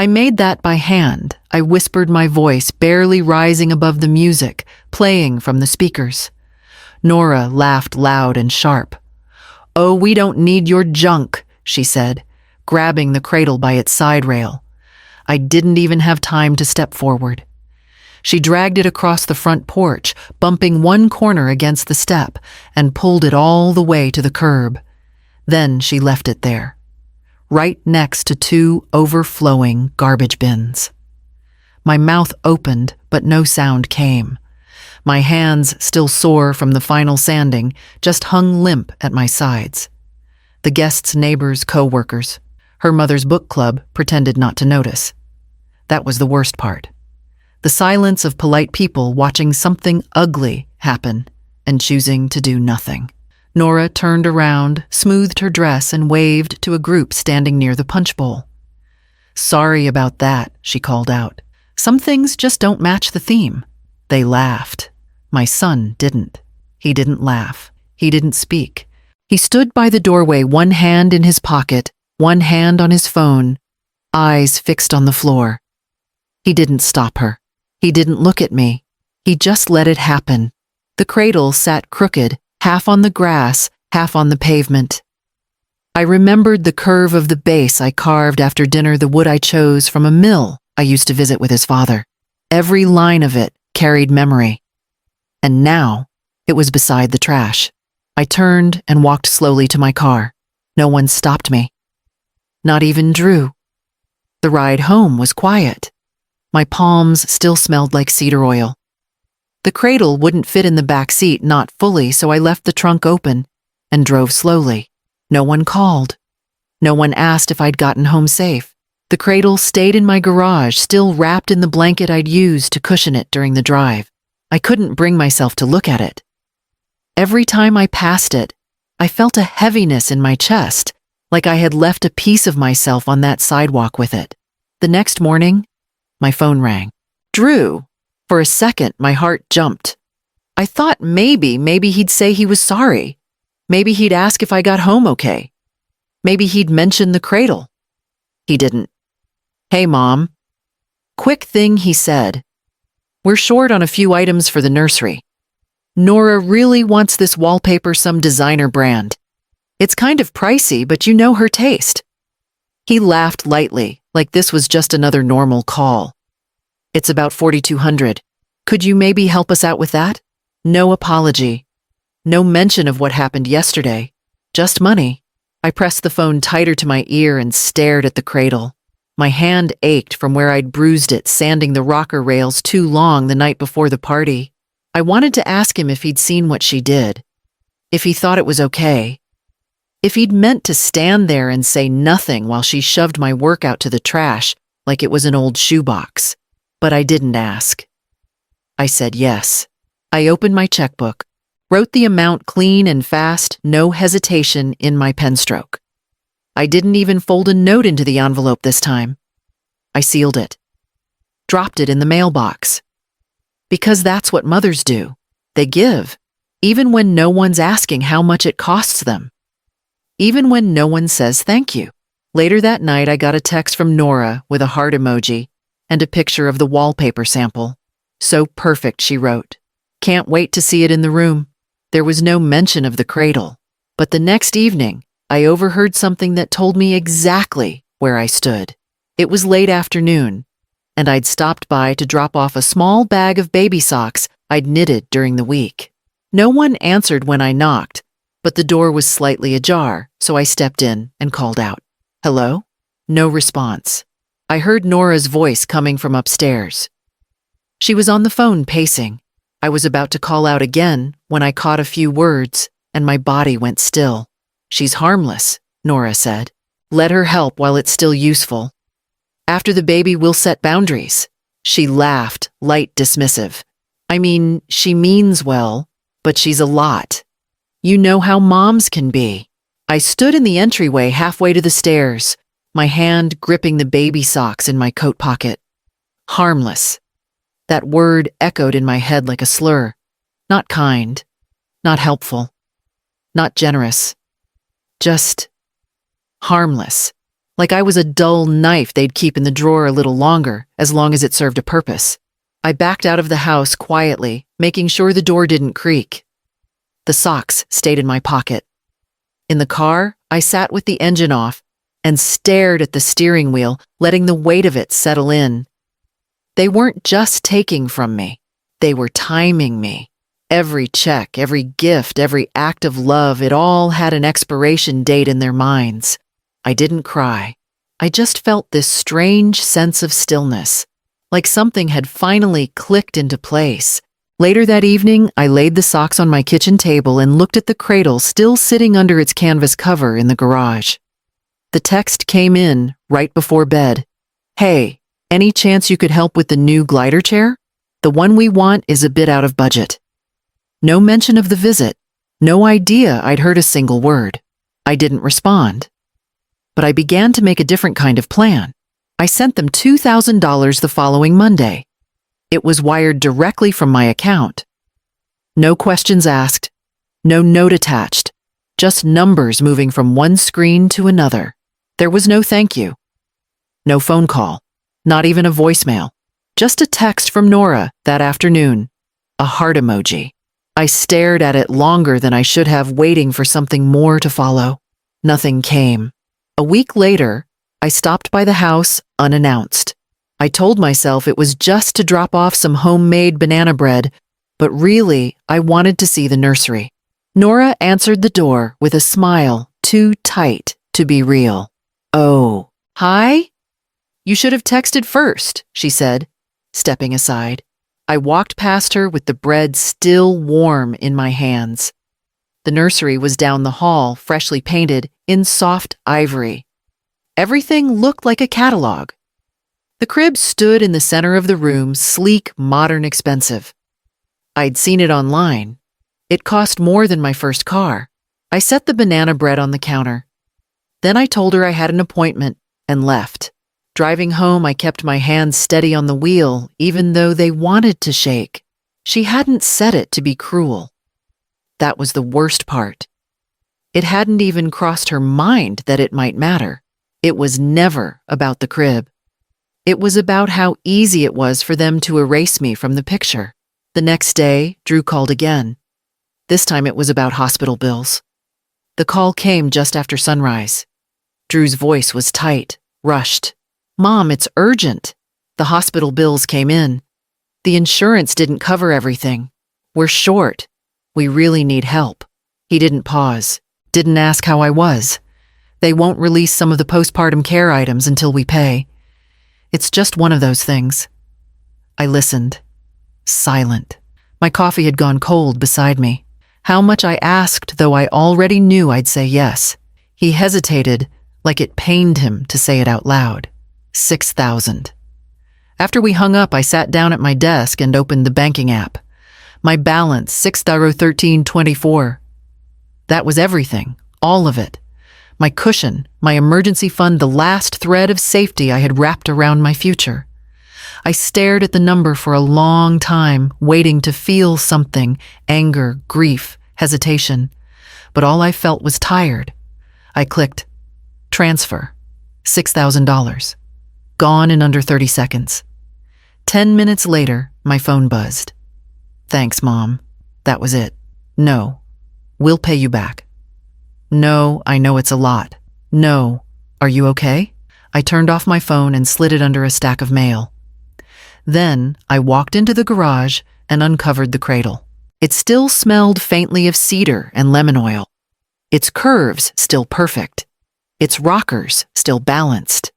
I made that by hand. I whispered my voice, barely rising above the music, playing from the speakers. Nora laughed loud and sharp. "Oh, we don't need your junk," she said, grabbing the cradle by its side rail. I didn't even have time to step forward. She dragged it across the front porch, bumping one corner against the step, and pulled it all the way to the curb. Then she left it there, right next to two overflowing garbage bins. My mouth opened, but no sound came. My hands, still sore from the final sanding, just hung limp at my sides. The guests' neighbors, co-workers, her mother's book club pretended not to notice. That was the worst part. The silence of polite people watching something ugly happen and choosing to do nothing. Nora turned around, smoothed her dress, and waved to a group standing near the punch bowl. "Sorry about that," she called out. "Some things just don't match the theme." They laughed. My son didn't. He didn't laugh. He didn't speak. He stood by the doorway, one hand in his pocket, one hand on his phone, eyes fixed on the floor. He didn't stop her. He didn't look at me. He just let it happen. The cradle sat crooked, half on the grass, half on the pavement. I remembered the curve of the base I carved after dinner, the wood I chose from a mill I used to visit with his father. Every line of it carried memory. And now, it was beside the trash. I turned and walked slowly to my car. No one stopped me. Not even Drew. The ride home was quiet. My palms still smelled like cedar oil. The cradle wouldn't fit in the back seat, not fully, so I left the trunk open and drove slowly. No one called. No one asked if I'd gotten home safe. The cradle stayed in my garage, still wrapped in the blanket I'd used to cushion it during the drive. I couldn't bring myself to look at it. Every time I passed it, I felt a heaviness in my chest, like I had left a piece of myself on that sidewalk with it. The next morning, my phone rang. Drew. For a second, my heart jumped. I thought maybe he'd say he was sorry. Maybe he'd ask if I got home okay. Maybe he'd mention the cradle. He didn't. "Hey, Mom." Quick thing he said. "We're short on a few items for the nursery. Nora really wants this wallpaper, some designer brand. It's kind of pricey, but you know her taste." He laughed lightly, like this was just another normal call. "It's about $4,200. Could you maybe help us out with that?" No apology. No mention of what happened yesterday. Just money. I pressed the phone tighter to my ear and stared at the cradle. My hand ached from where I'd bruised it, sanding the rocker rails too long the night before the party. I wanted to ask him if he'd seen what she did. If he thought it was okay. If he'd meant to stand there and say nothing while she shoved my work out to the trash like it was an old shoebox. But I didn't ask. I said yes. I opened my checkbook, wrote the amount clean and fast, no hesitation in my pen stroke. I didn't even fold a note into the envelope this time. I sealed it. Dropped it in the mailbox. Because that's what mothers do. They give, even when no one's asking how much it costs them. Even when no one says thank you. Later that night, I got a text from Nora with a heart emoji and a picture of the wallpaper sample. "So perfect," she wrote. "Can't wait to see it in the room." There was no mention of the cradle. But the next evening, I overheard something that told me exactly where I stood. It was late afternoon, and I'd stopped by to drop off a small bag of baby socks I'd knitted during the week. No one answered when I knocked, but the door was slightly ajar, so I stepped in and called out, "Hello?" No response. I heard Nora's voice coming from upstairs. She was on the phone pacing. I was about to call out again when I caught a few words and my body went still. "She's harmless," Nora said. "Let her help while it's still useful. After the baby, we'll set boundaries." She laughed, light dismissive. "I mean, she means well, but she's a lot. You know how moms can be." I stood in the entryway halfway to the stairs, my hand gripping the baby socks in my coat pocket. Harmless. That word echoed in my head like a slur. Not kind. Not helpful. Not generous. Just harmless. like I was a dull knife they'd keep in the drawer a little longer, as long as it served a purpose. I backed out of the house quietly, making sure the door didn't creak. The socks stayed in my pocket. In the car, I sat with the engine off and stared at the steering wheel, letting the weight of it settle in. They weren't just taking from me. They were timing me. Every check, every gift, every act of love, it all had an expiration date in their minds. I didn't cry. I just felt this strange sense of stillness, like something had finally clicked into place. Later that evening, I laid the socks on my kitchen table and looked at the cradle still sitting under its canvas cover in the garage. The text came in right before bed. "Hey, any chance you could help with the new glider chair? The one we want is a bit out of budget." No mention of the visit. No idea I'd heard a single word. I didn't respond. But I began to make a different kind of plan. I sent them $2,000 the following Monday. It was wired directly from my account. No questions asked, no note attached, just numbers moving from one screen to another. There was no thank you. No phone call, not even a voicemail. Just a text from Nora that afternoon, a heart emoji. I stared at it longer than I should have, waiting for something more to follow. Nothing came. A week later, I stopped by the house unannounced. I told myself it was just to drop off some homemade banana bread, but really, I wanted to see the nursery. Nora answered the door with a smile too tight to be real. "Oh, hi? You should have texted first," she said, stepping aside. I walked past her with the bread still warm in my hands. The nursery was down the hall, freshly painted, in soft ivory. Everything looked like a catalog. The crib stood in the center of the room, sleek, modern, expensive. I'd seen it online. It cost more than my first car. I set the banana bread on the counter. Then I told her I had an appointment and left. Driving home, I kept my hands steady on the wheel, even though they wanted to shake. She hadn't set it to be cruel. That was the worst part. It hadn't even crossed her mind that it might matter. It was never about the crib. It was about how easy it was for them to erase me from the picture. The next day, Drew called again. This time it was about hospital bills. The call came just after sunrise. Drew's voice was tight, rushed. "Mom, it's urgent." The hospital bills came in. "The insurance didn't cover everything. We're short. We really need help." He didn't pause, didn't ask how I was. "They won't release some of the postpartum care items until we pay. It's just one of those things." I listened, silent. My coffee had gone cold beside me. How much I asked, though I already knew I'd say yes. He hesitated, like it pained him to say it out loud. 6,000. After we hung up, I sat down at my desk and opened the banking app. My balance, $6.1324. That was everything, all of it. My cushion, my emergency fund, the last thread of safety I had wrapped around my future. I stared at the number for a long time, waiting to feel something, anger, grief, hesitation. But all I felt was tired. I clicked, transfer, $6,000. Gone in under 30 seconds. 10 minutes later, my phone buzzed. "Thanks, Mom." That was it. "No. We'll pay you back." "No, I know it's a lot." "No. Are you okay?" I turned off my phone and slid it under a stack of mail. Then I walked into the garage and uncovered the cradle. It still smelled faintly of cedar and lemon oil. Its curves still perfect. Its rockers still balanced.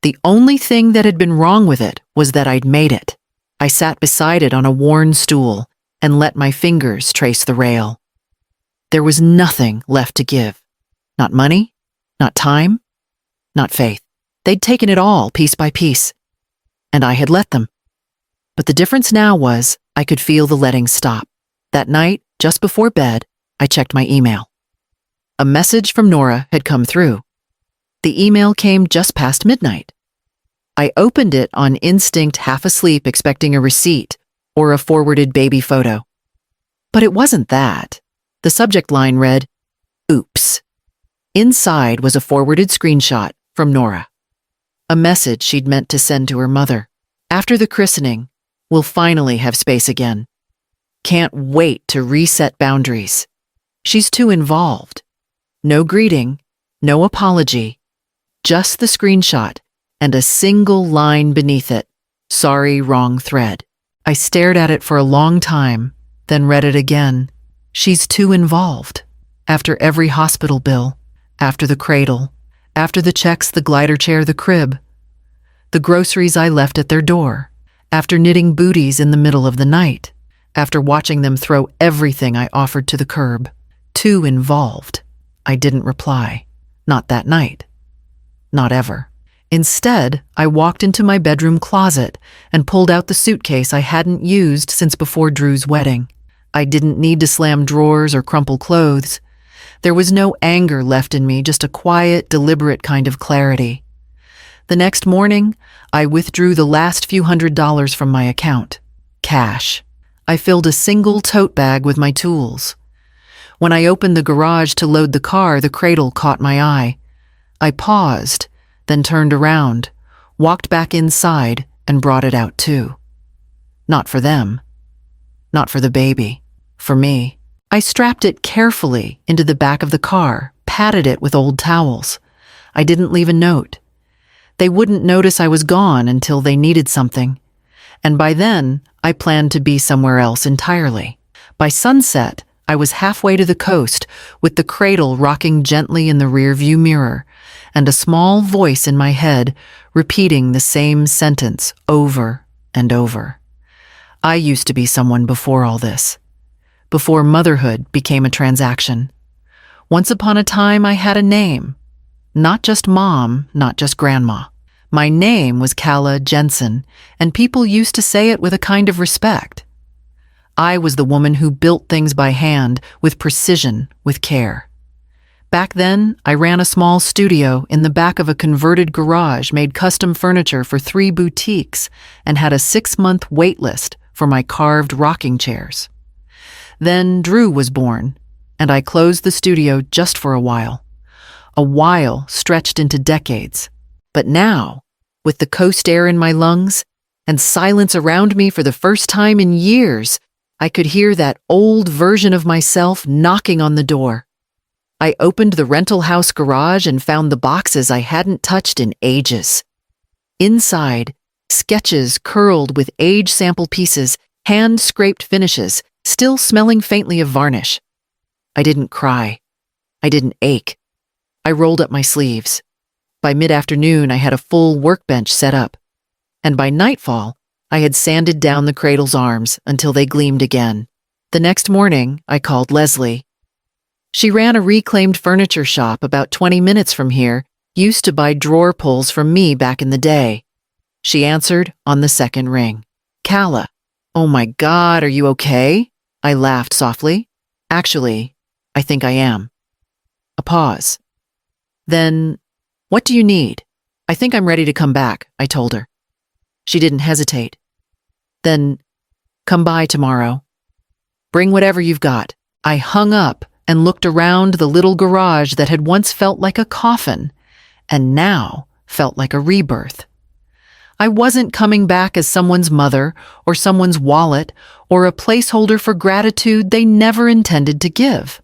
The only thing that had been wrong with it was that I'd made it. I sat beside it on a worn stool and let my fingers trace the rail. There was nothing left to give. Not money, not time, not faith. They'd taken it all piece by piece, and I had let them. But the difference now was I could feel the letting stop. That night, just before bed, I checked my email. A message from Nora had come through. The email came just past midnight. I opened it on instinct, half asleep, expecting a receipt or a forwarded baby photo. But it wasn't that. The subject line read, "Oops." Inside was a forwarded screenshot from Nora. A message she'd meant to send to her mother. After the christening, we'll finally have space again. Can't wait to reset boundaries. She's too involved. No greeting, no apology, just the screenshot and a single line beneath it. Sorry, wrong thread. I stared at it for a long time, then read it again. She's too involved. After every hospital bill, after the cradle, after the checks, the glider chair, the crib, the groceries I left at their door, after knitting booties in the middle of the night, after watching them throw everything I offered to the curb. Too involved. I didn't reply. Not that night. Not ever. Instead, I walked into my bedroom closet and pulled out the suitcase I hadn't used since before Drew's wedding. I didn't need to slam drawers or crumple clothes. There was no anger left in me, just a quiet, deliberate kind of clarity. The next morning, I withdrew the last few $100s from my account. Cash. I filled a single tote bag with my tools. When I opened the garage to load the car, the cradle caught my eye. I paused, then turned around, walked back inside, and brought it out too. Not for them. Not for the baby. For me. I strapped it carefully into the back of the car, patted it with old towels. I didn't leave a note. They wouldn't notice I was gone until they needed something. And by then, I planned to be somewhere else entirely. By sunset, I was halfway to the coast, with the cradle rocking gently in the rearview mirror, and a small voice in my head repeating the same sentence over and over. I used to be someone before all this. Before motherhood became a transaction. Once upon a time, I had a name. Not just mom, not just grandma. My name was Calla Jensen, and people used to say it with a kind of respect. I was the woman who built things by hand, with precision, with care. Back then, I ran a small studio in the back of a converted garage, made custom furniture for 3 boutiques, and had a 6-month wait list for my carved rocking chairs. Then Drew was born, and I closed the studio just for a while. A while stretched into decades. But now, with the coast air in my lungs and silence around me for the first time in years, I could hear that old version of myself knocking on the door. I opened the rental house garage and found the boxes I hadn't touched in ages. Inside, sketches curled with age sample pieces, hand-scraped finishes, still smelling faintly of varnish. I didn't cry. I didn't ache. I rolled up my sleeves. By mid-afternoon, I had a full workbench set up. And by nightfall, I had sanded down the cradle's arms until they gleamed again. The next morning, I called Leslie. She ran a reclaimed furniture shop about 20 minutes from here, used to buy drawer pulls from me back in the day. She answered on the second ring. Calla. Oh my God, are you okay? I laughed softly. Actually, I think I am. A pause. Then, what do you need? I think I'm ready to come back, I told her. She didn't hesitate. Then, come by tomorrow. Bring whatever you've got. I hung up and looked around the little garage that had once felt like a coffin, and now felt like a rebirth. I wasn't coming back as someone's mother or someone's wallet or a placeholder for gratitude they never intended to give.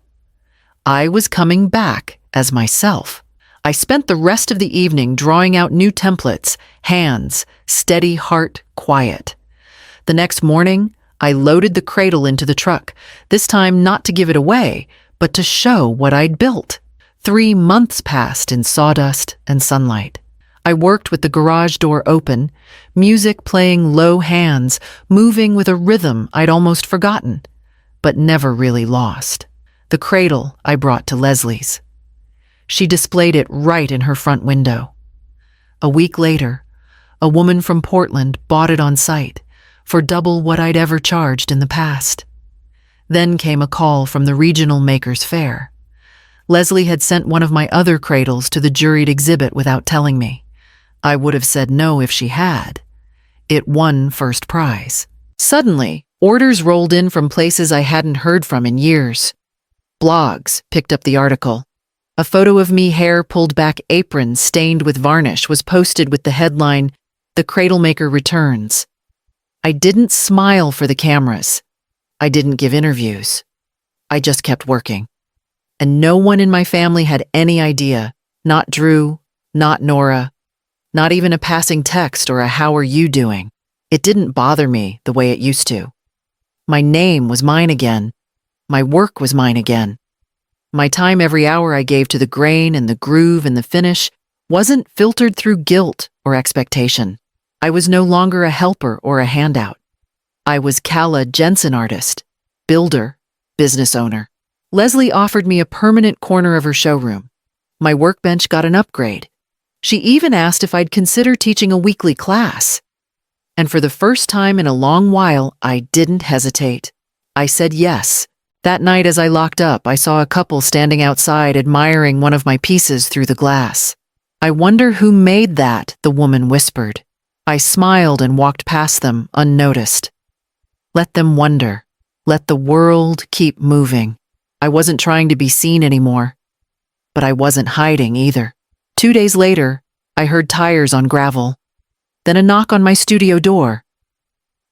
I was coming back as myself. I spent the rest of the evening drawing out new templates, hands, steady heart, quiet. The next morning, I loaded the cradle into the truck, this time not to give it away, but to show what I'd built. 3 months passed in sawdust and sunlight. I worked with the garage door open, music playing low hands, moving with a rhythm I'd almost forgotten, but never really lost. The cradle I brought to Leslie's. She displayed it right in her front window. A week later, a woman from Portland bought it on site for double what I'd ever charged in the past. Then came a call from the regional makers fair. Leslie had sent one of my other cradles to the juried exhibit without telling me. I would have said no if she had. It won first prize. Suddenly, orders rolled in from places I hadn't heard from in years. Blogs picked up the article. A photo of me, hair pulled back, apron stained with varnish, was posted with the headline, "The Cradle Maker Returns." I didn't smile for the cameras. I didn't give interviews. I just kept working. And no one in my family had any idea. Not Drew, not Nora, not even a passing text or a "how are you doing?" It didn't bother me the way it used to. My name was mine again. My work was mine again. My time, every hour I gave to the grain and the groove and the finish, wasn't filtered through guilt or expectation. I was no longer a helper or a handout. I was Calla Jensen, artist, builder, business owner. Leslie offered me a permanent corner of her showroom. My workbench got an upgrade. She even asked if I'd consider teaching a weekly class. And for the first time in a long while, I didn't hesitate. I said yes. That night as I locked up, I saw a couple standing outside admiring one of my pieces through the glass. "I wonder who made that," the woman whispered. I smiled and walked past them unnoticed. Let them wonder. Let the world keep moving. I wasn't trying to be seen anymore. But I wasn't hiding either. 2 days later, I heard tires on gravel. Then a knock on my studio door.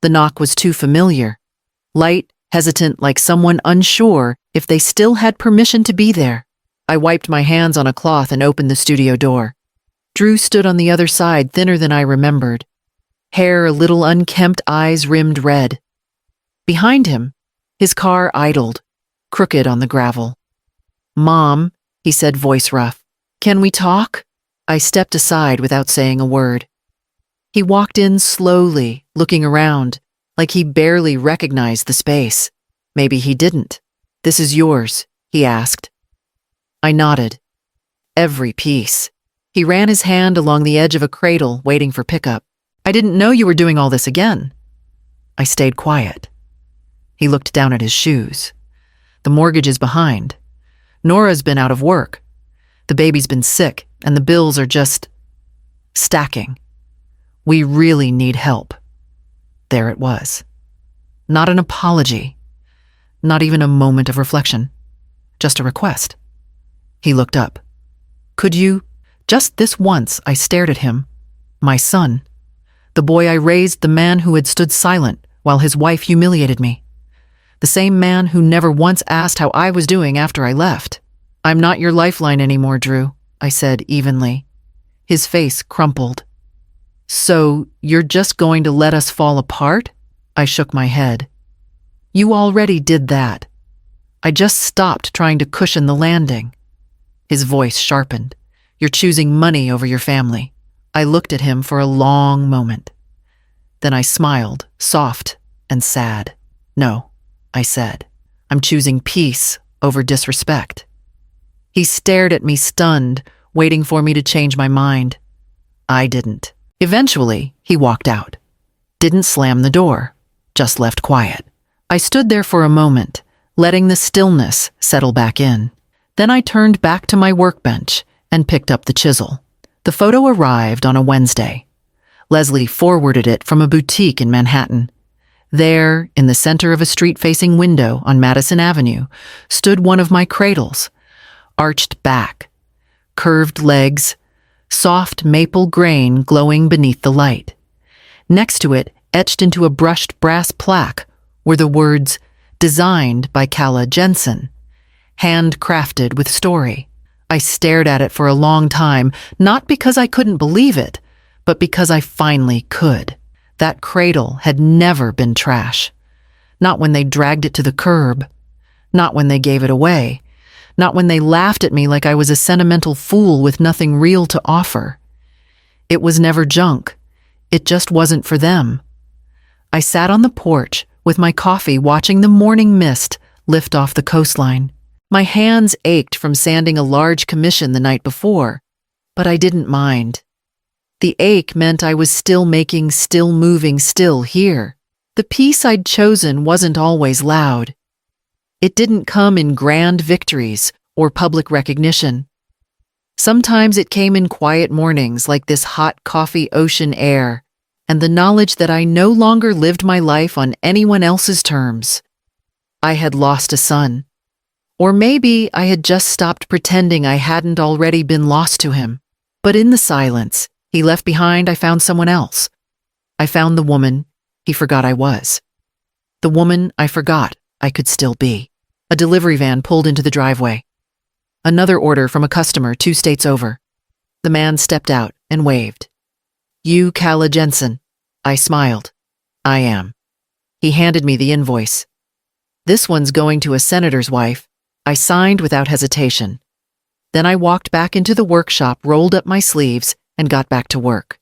The knock was too familiar. Light, hesitant, like someone unsure if they still had permission to be there. I wiped my hands on a cloth and opened the studio door. Drew stood on the other side, thinner than I remembered. Hair a little unkempt, eyes rimmed red. Behind him, his car idled, crooked on the gravel. "Mom," he said, voice rough, "can we talk?" I stepped aside without saying a word. He walked in slowly, looking around, like he barely recognized the space. Maybe he didn't. "This is yours," he asked. I nodded. Every piece. He ran his hand along the edge of a cradle, waiting for pickup. "I didn't know you were doing all this again." I stayed quiet. He looked down at his shoes. "The mortgage is behind. Nora's been out of work. The baby's been sick, and the bills are just stacking. We really need help." There it was. Not an apology. Not even a moment of reflection. Just a request. He looked up. "Could you, just this once," I stared at him. My son. The boy I raised, the man who had stood silent while his wife humiliated me. The same man who never once asked how I was doing after I left. "I'm not your lifeline anymore, Drew," I said evenly. His face crumpled. "So you're just going to let us fall apart?" I shook my head. "You already did that. I just stopped trying to cushion the landing." His voice sharpened. "You're choosing money over your family." I looked at him for a long moment. Then I smiled, soft and sad. "No," I said. "I'm choosing peace over disrespect." He stared at me, stunned, waiting for me to change my mind. I didn't. Eventually, he walked out. Didn't slam the door, just left quiet. I stood there for a moment, letting the stillness settle back in. Then I turned back to my workbench and picked up the chisel. The photo arrived on a Wednesday. Leslie forwarded it from a boutique in Manhattan. There, in the center of a street-facing window on Madison Avenue, stood one of my cradles, arched back, curved legs, soft maple grain glowing beneath the light. Next to it, etched into a brushed brass plaque, were the words, "Designed by Calla Jensen," handcrafted with story. I stared at it for a long time, not because I couldn't believe it, but because I finally could. That cradle had never been trash. Not when they dragged it to the curb. Not when they gave it away. Not when they laughed at me like I was a sentimental fool with nothing real to offer. It was never junk. It just wasn't for them. I sat on the porch with my coffee, watching the morning mist lift off the coastline. My hands ached from sanding a large commission the night before, but I didn't mind. The ache meant I was still making, still moving, still here. The piece I'd chosen wasn't always loud. It didn't come in grand victories or public recognition. Sometimes it came in quiet mornings like this hot coffee ocean air, and the knowledge that I no longer lived my life on anyone else's terms. I had lost a son. Or maybe I had just stopped pretending I hadn't already been lost to him. But in the silence he left behind, I found someone else. I found the woman he forgot I was. The woman I forgot I could still be. A delivery van pulled into the driveway. Another order from a customer 2 states over. The man stepped out and waved. "You Kala Jensen." I smiled. "I am." He handed me the invoice. "This one's going to a senator's wife." I signed without hesitation. Then I walked back into the workshop, rolled up my sleeves, and got back to work.